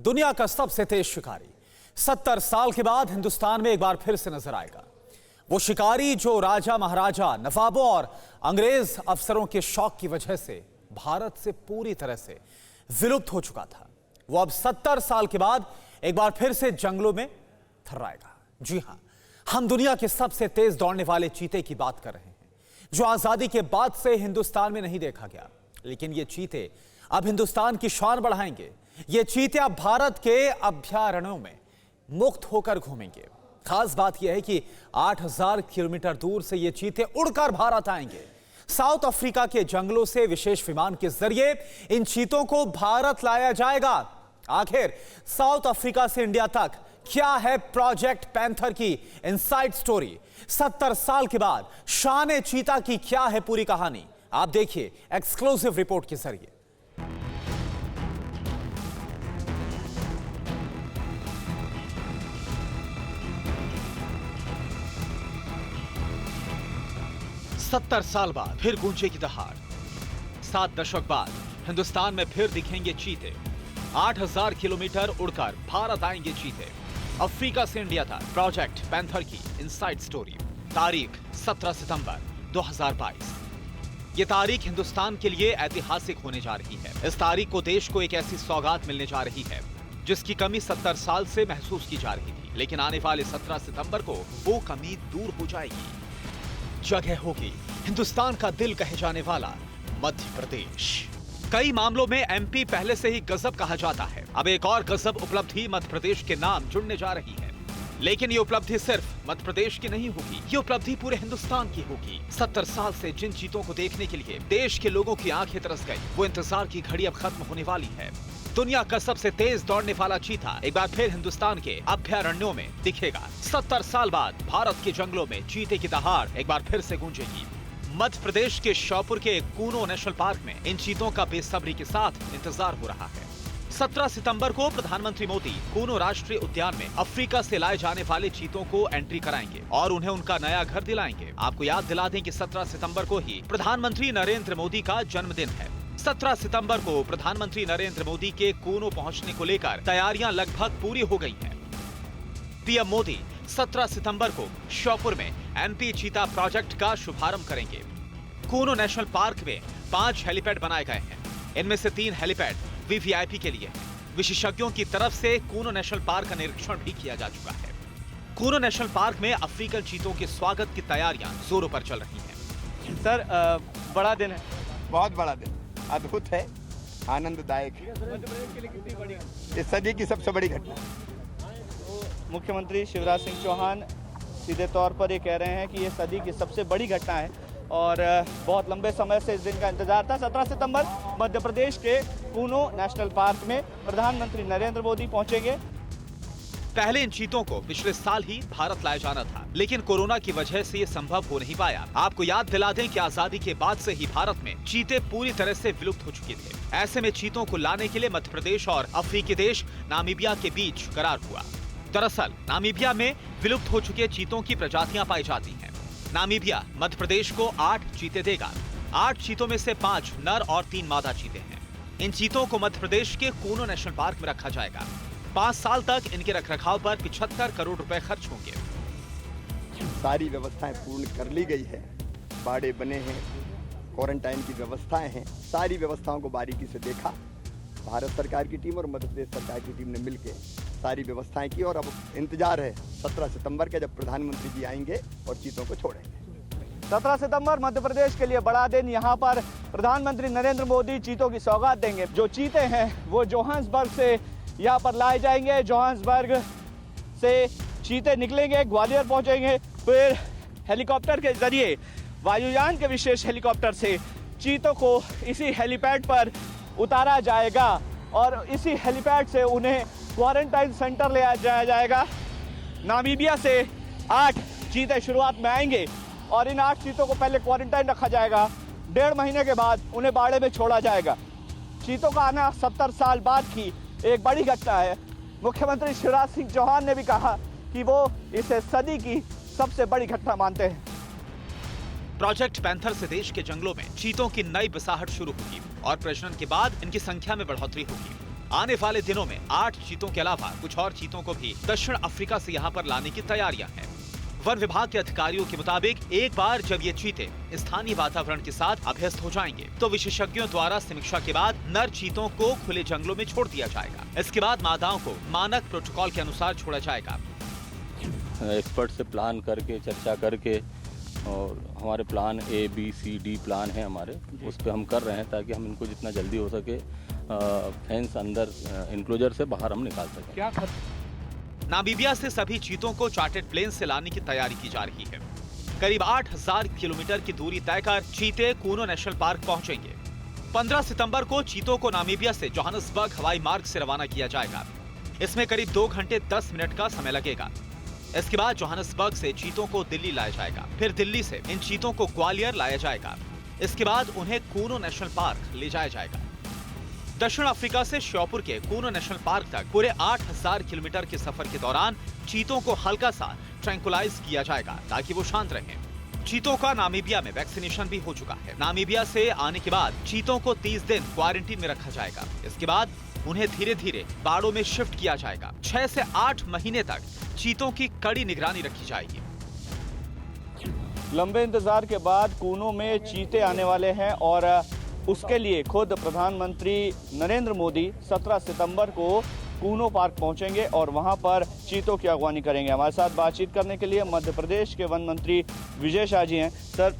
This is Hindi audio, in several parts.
दुनिया का सबसे तेज शिकारी 70 साल के बाद हिंदुस्तान में एक बार फिर से नजर आएगा। वो शिकारी जो राजा महाराजा, नवाबों और अंग्रेज अफसरों के शौक की वजह से भारत से पूरी तरह से विलुप्त हो चुका था, वो अब 70 साल के बाद एक बार फिर से जंगलों में थर्राएगा। जी हां, हम दुनिया के सबसे तेज दौड़ने वाले चीते की बात कर रहे हैं, जो आजादी के बाद से हिंदुस्तान में नहीं देखा गया। लेकिन ये चीते अब हिंदुस्तान की शान बढ़ाएंगे। ये चीते अब भारत के अभयारण्यों में मुक्त होकर घूमेंगे। खास बात यह है कि 8000 किलोमीटर दूर से ये चीते उड़कर भारत आएंगे। साउथ अफ्रीका के जंगलों से विशेष विमान के जरिए इन चीतों को भारत लाया जाएगा। आखिर साउथ अफ्रीका से इंडिया तक क्या है प्रोजेक्ट पैंथर की इनसाइड स्टोरी? 70 साल के बाद शान चीता की क्या है पूरी कहानी? आप देखिए एक्सक्लूसिव रिपोर्ट के जरिए। सत्तर साल बाद फिर गूंजेगी दहाड़। 7 दशक बाद हिंदुस्तान में फिर दिखेंगे चीते। 8000 किलोमीटर उड़कर भारत आएंगे चीते। अफ्रीका से इंडिया तक प्रोजेक्ट पैंथर की इनसाइड स्टोरी। तारीख 17 सितंबर 2022। ये तारीख हिंदुस्तान के लिए ऐतिहासिक होने जा रही है। इस तारीख को देश को एक ऐसी सौगात मिलने जा रही है जिसकी कमी 70 साल से महसूस की जा रही थी, लेकिन आने वाले 17 सितंबर को वो कमी दूर हो जाएगी। जगह होगी हिंदुस्तान का दिल कहे जाने वाला मध्य प्रदेश। कई मामलों में एमपी पहले से ही गजब कहा जाता है। अब एक और गजब उपलब्धि मध्य प्रदेश के नाम जुड़ने जा रही है। लेकिन ये उपलब्धि सिर्फ मध्य प्रदेश की नहीं होगी, ये उपलब्धि पूरे हिंदुस्तान की होगी। 70 साल से जिन चीतों को देखने के लिए देश के लोगों की आंखें तरस गई, वो इंतजार की घड़ी अब खत्म होने वाली है। दुनिया का सबसे तेज दौड़ने वाला चीता एक बार फिर हिंदुस्तान के अभयारण्यों में दिखेगा। 70 साल बाद भारत के जंगलों में चीते की दहाड़ एक बार फिर से गूंजेगी। मध्य प्रदेश के श्योपुर के कूनो नेशनल पार्क में इन चीतों का बेसब्री के साथ इंतजार हो रहा है। 17 सितंबर को प्रधानमंत्री मोदी कूनो राष्ट्रीय उद्यान में अफ्रीका से लाए जाने वाले चीतों को एंट्री कराएंगे और उन्हें उनका नया घर दिलाएंगे। आपको याद दिला दें कि 17 सितंबर को ही प्रधानमंत्री नरेंद्र मोदी का जन्मदिन है। 17 सितंबर को प्रधानमंत्री नरेंद्र मोदी के कूनो पहुंचने को लेकर तैयारियां लगभग पूरी हो गई हैं। पीएम मोदी 17 सितंबर को श्योपुर में एमपी चीता प्रोजेक्ट का शुभारंभ करेंगे। कूनो नेशनल पार्क में 5 हेलीपैड बनाए गए हैं। इनमें से 3 हेलीपैड वीवीआईपी के लिए हैं। विशेषज्ञों की तरफ से कूनो नेशनल पार्क का निरीक्षण भी किया जा चुका है। कूनो नेशनल पार्क में अफ्रीकन चीतों के स्वागत की तैयारियां जोरों पर चल रही हैं। सर, बड़ा दिन है, बहुत बड़ा दिन, अद्भुत है, आनंददायक है। इस सदी की सबसे बड़ी घटना। मुख्यमंत्री शिवराज सिंह चौहान सीधे तौर पर ये कह रहे हैं कि ये सदी की सबसे बड़ी घटना है और बहुत लंबे समय से इस दिन का इंतजार था। 17 सितंबर मध्य प्रदेश के कूनो नेशनल पार्क में प्रधानमंत्री नरेंद्र मोदी पहुंचेंगे। पहले इन चीतों को पिछले साल ही भारत लाया जाना था, लेकिन कोरोना की वजह से ये संभव हो नहीं पाया। आपको याद दिला दें कि आजादी के बाद से ही भारत में चीते पूरी तरह से विलुप्त हो चुके थे। ऐसे में चीतों को लाने के लिए मध्य प्रदेश और अफ्रीकी देश नामीबिया के बीच करार हुआ। दरअसल नामीबिया में विलुप्त हो चुके चीतों की प्रजातियां पाई जाती हैं। नामीबिया मध्य प्रदेश को 8 चीते देगा। 8 चीतों में से 5 नर और 3 मादा चीते हैं। इन चीतों को मध्य प्रदेश के कूनो नेशनल पार्क में रखा जाएगा। 5 साल तक इनके रखरखाव पर 75 करोड़ रुपए खर्च होंगे। सारी व्यवस्थाएं पूर्ण कर ली गई है। बाड़े बने हैं, क्वारंटाइन की व्यवस्थाएं हैं। सारी व्यवस्थाओं को बारीकी से देखा। भारत सरकार की टीम और मध्य प्रदेश सरकार की टीम ने मिलकर सारी व्यवस्थाएं की और अब इंतजार है 17 सितंबर के, जब प्रधानमंत्री जी आएंगे और चीतों को छोड़ेंगे। 17 सितंबर मध्य प्रदेश के लिए बड़ा दिन। यहाँ पर प्रधानमंत्री नरेंद्र मोदी चीतों की सौगात देंगे। जो चीते हैं वो जोहान्सबर्ग से यहाँ पर लाए जाएंगे। जोहान्सबर्ग से चीते निकलेंगे, ग्वालियर पहुँचेंगे, फिर हेलीकॉप्टर के जरिए वायुयान के विशेष हेलीकॉप्टर से चीतों को इसी हेलीपैड पर उतारा जाएगा और इसी हेलीपैड से उन्हें क्वारंटाइन सेंटर ले जाया जाएगा। नामीबिया से 8 चीते शुरुआत में आएंगे और इन 8 चीतों को पहले क्वारंटाइन रखा जाएगा। 1.5 महीने के बाद उन्हें बाड़े में छोड़ा जाएगा। चीतों का आना 70 साल बाद की एक बड़ी घटना है। मुख्यमंत्री शिवराज सिंह चौहान ने भी कहा कि वो इसे सदी की सबसे बड़ी घटना मानते हैं। प्रोजेक्ट पैंथर से देश के जंगलों में चीतों की नई बसाहट शुरू होगी और प्रजनन के बाद इनकी संख्या में बढ़ोतरी होगी। आने वाले दिनों में 8 चीतों के अलावा कुछ और चीतों को भी दक्षिण अफ्रीका से यहाँ पर लाने की तैयारियां हैं। वन विभाग के अधिकारियों के मुताबिक एक बार जब ये चीते स्थानीय वातावरण के साथ अभ्यस्त हो जाएंगे तो विशेषज्ञों द्वारा समीक्षा के बाद नर चीतों को खुले जंगलों में छोड़ दिया जाएगा। इसके बाद मादाओं को मानक प्रोटोकॉल के अनुसार छोड़ा जाएगा। एक्सपर्ट से प्लान करके चर्चा करके, और हमारे plan A, B, C, D plan है हमारे, उस पर हम कर रहे हैं ताकि हम इनको जितना जल्दी हो सके फेंस अंदर इंक्लोजर से बाहर हम निकाल सकें। क्या नामीबिया से सभी चीतों को चार्टर्ड प्लेन से लाने की तैयारी की जा रही है। करीब 8000 किलोमीटर की दूरी तय कर चीते कूनो नेशनल पार्क पहुंचेंगे। 15 सितंबर को चीतों को नामीबिया से जोहानिसबर्ग हवाई मार्ग से रवाना किया जाएगा। इसमें करीब 2 घंटे 10 मिनट का समय लगेगा। इसके बाद जोहानिसबर्ग से चीतों को दिल्ली लाया जाएगा। फिर दिल्ली से इन चीतों को ग्वालियर लाया जाएगा। इसके बाद उन्हें कूनो नेशनल पार्क ले जाया जाएगा। दक्षिण अफ्रीका से श्योपुर के कूनो नेशनल पार्क तक पूरे 8000 किलोमीटर के सफर के दौरान चीतों को हल्का सा ट्रैंकुलाइज किया जाएगा ताकि वो शांत रहें। चीतों का नामीबिया में वैक्सीनेशन भी हो चुका है। नामीबिया से आने के बाद चीतों को 30 दिन क्वारंटीन में रखा जाएगा। इसके बाद उन्हें धीरे धीरे बाड़ों में शिफ्ट किया जाएगा। 6 से 8 महीने तक चीतों की कड़ी निगरानी रखी जाएगी। लंबे इंतजार के बाद कूनो में चीते आने वाले हैं और उसके लिए खुद प्रधानमंत्री नरेंद्र मोदी 17 सितंबर को कूनो पार्क पहुंचेंगे और वहां पर चीतों की अगवानी करेंगे। हमारे साथ बातचीत करने के लिए मध्य प्रदेश के वन मंत्री विजय शाह जी हैं। सर,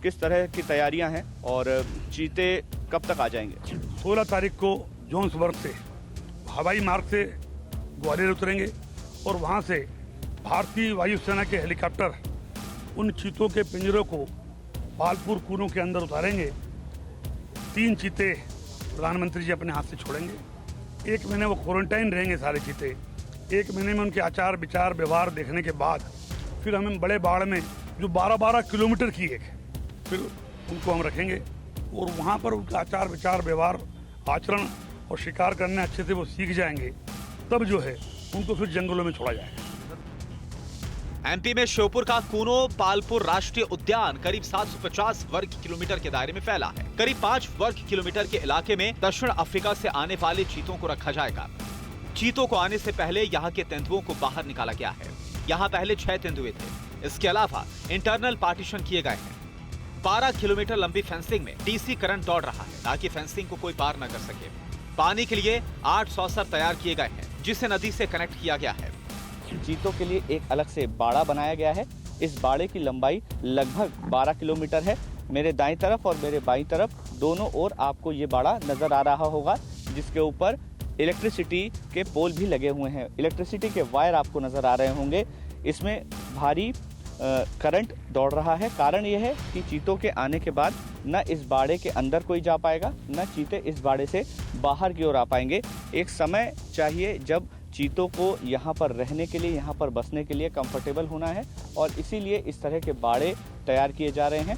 किस तरह की तैयारियां हैं और चीते कब तक आ जाएंगे? 16 तारीख को जोहानिसबर्ग से हवाई मार्ग से ग्वालियर उतरेंगे और वहां से भारतीय वायुसेना के हेलीकॉप्टर उन चीतों के पिंजरों को पालपुर कूनो के अंदर उतारेंगे। 3 चीते प्रधानमंत्री जी अपने हाथ से छोड़ेंगे। 1 महीने वो क्वारंटाइन रहेंगे सारे चीते। 1 महीने में उनके आचार विचार व्यवहार देखने के बाद फिर हमें बड़े बाड़ में जो 12-12 किलोमीटर की एक फिर उनको हम रखेंगे और वहाँ पर उनका आचार विचार व्यवहार आचरण और शिकार करने अच्छे से वो सीख जाएंगे। तब जो है उनको फिर जंगलों में छोड़ा जाएगा। एमपी में श्योपुर का कूनो पालपुर राष्ट्रीय उद्यान करीब 750 वर्ग किलोमीटर के दायरे में फैला है। करीब 5 वर्ग किलोमीटर के इलाके में दक्षिण अफ्रीका से आने वाले चीतों को रखा जाएगा। चीतों को आने से पहले यहाँ के तेंदुओं को बाहर निकाला गया है। यहाँ पहले 6 तेंदुए थे। इसके अलावा इंटरनल पार्टीशन किए गए हैं। 12 किलोमीटर लंबी फेंसिंग में डीसी करंट दौड़ रहा है ताकि फेंसिंग को कोई पार न कर सके। पानी के लिए 8 सॉसर तैयार किए गए हैं जिसे नदी से कनेक्ट किया गया है। चीतों के लिए एक अलग से बाड़ा बनाया गया है। इस बाड़े की लंबाई लगभग 12 किलोमीटर है। मेरे दाईं तरफ और मेरे बाईं तरफ दोनों ओर आपको ये बाड़ा नजर आ रहा होगा जिसके ऊपर इलेक्ट्रिसिटी के पोल भी लगे हुए हैं। इलेक्ट्रिसिटी के वायर आपको नजर आ रहे होंगे। इसमें भारी करंट दौड़ रहा है। कारण यह है कि चीतों के आने के बाद न इस बाड़े के अंदर कोई जा पाएगा, न चीते इस बाड़े से बाहर की ओर आ पाएंगे। एक समय चाहिए जब चीतों को यहाँ पर रहने के लिए, यहाँ पर बसने के लिए कंफर्टेबल होना है और इसीलिए इस तरह के बाड़े तैयार किए जा रहे हैं।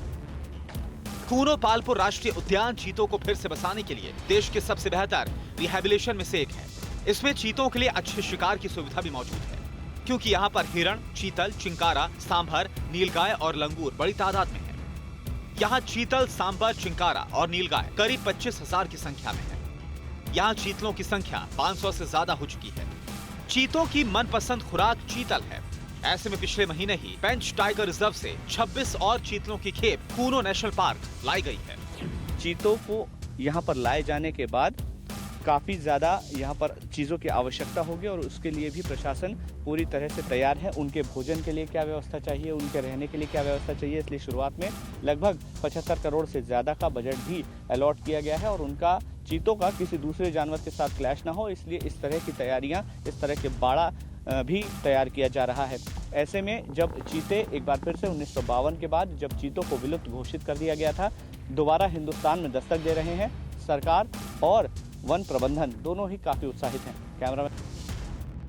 कूनो पालपुर राष्ट्रीय उद्यान चीतों को फिर से बसाने के लिए देश के सबसे बेहतर रिहैबिलिटेशन में से एक है। इसमें चीतों के लिए अच्छे शिकार की सुविधा भी मौजूद है क्योंकि यहाँ पर हिरण, चीतल, चिंकारा, सांभर, नीलगाय और लंगूर बड़ी तादाद में है। यहाँ चीतल, सांभर, चिंकारा और नीलगाय करीब 25,000 की संख्या में है। यहाँ चीतलों की संख्या 500 से ज्यादा हो चुकी है। चीतों की मनपसंद खुराक चीतल है। ऐसे में पिछले महीने ही पेंच टाइगर रिजर्व से 26 और चीतलों की खेप कूनो नेशनल पार्क लाई गई है। चीतों को यहाँ पर लाए जाने के बाद काफ़ी ज़्यादा यहाँ पर चीज़ों की आवश्यकता होगी और उसके लिए भी प्रशासन पूरी तरह से तैयार है। उनके भोजन के लिए क्या व्यवस्था चाहिए, उनके रहने के लिए क्या व्यवस्था चाहिए, इसलिए शुरुआत में लगभग 75 करोड़ से ज़्यादा का बजट भी अलॉट किया गया है और उनका चीतों का किसी दूसरे जानवर के साथ क्लैश ना हो, इसलिए इस तरह की तैयारियाँ, इस तरह के बाड़ा भी तैयार किया जा रहा है। ऐसे में जब चीते एक बार फिर से 1952 के बाद जब चीतों को विलुप्त घोषित कर दिया गया था, दोबारा हिंदुस्तान में दस्तक दे रहे हैं। सरकार और वन प्रबंधन दोनों ही काफी उत्साहित हैं। कैमरामैन,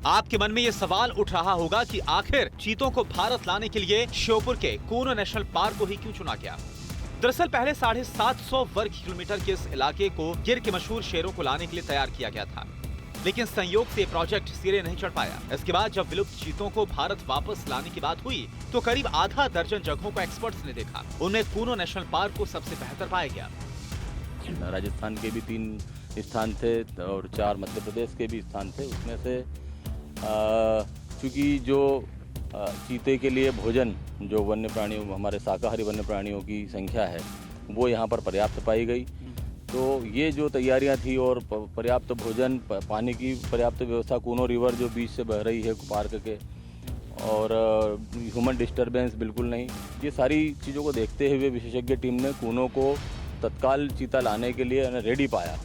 आपके मन में ये सवाल उठ रहा होगा कि आखिर चीतों को भारत लाने के लिए श्योपुर के कूनो नेशनल पार्क को ही क्यों चुना गया? दरअसल पहले 750 वर्ग किलोमीटर के इस इलाके को गिर के मशहूर शेरों को लाने के लिए तैयार किया गया था, लेकिन संयोग से प्रोजेक्ट सिरे नहीं चढ़ पाया। इसके बाद जब विलुप्त चीतों को भारत वापस लाने की बात हुई तो करीब आधा दर्जन जगहों को एक्सपर्ट्स ने देखा। उनमें कूनो नेशनल पार्क को सबसे बेहतर पाया गया। राजस्थान के भी 3 स्थान थे और 4 मध्य प्रदेश के भी स्थान थे। उसमें से चूँकि जो चीते के लिए भोजन जो वन्य प्राणियों, हमारे शाकाहारी वन्य प्राणियों की संख्या है वो यहाँ पर पर्याप्त पाई गई। तो ये जो तैयारियां थी और पर्याप्त भोजन, पानी की पर्याप्त व्यवस्था, कूनो रिवर जो बीच से बह रही है पार्क के, और ह्यूमन डिस्टरबेंस बिल्कुल नहीं, ये सारी चीज़ों को देखते हुए विशेषज्ञ टीम ने कूनो को तत्काल चीता लाने के लिए रेडी पाया।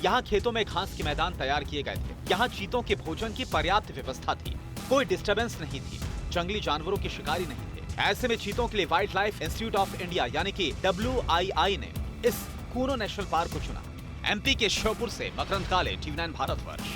यहाँ खेतों में घास के मैदान तैयार किए गए थे। यहाँ चीतों के भोजन की पर्याप्त व्यवस्था थी, कोई डिस्टरबेंस नहीं थी, जंगली जानवरों के शिकारी नहीं थे। ऐसे में चीतों के लिए wild life institute of India यानी कि WII ने इस कूनो नेशनल पार्क को चुना। MP के श्योपुर से मकरंद काले, TV9 भारतवर्ष।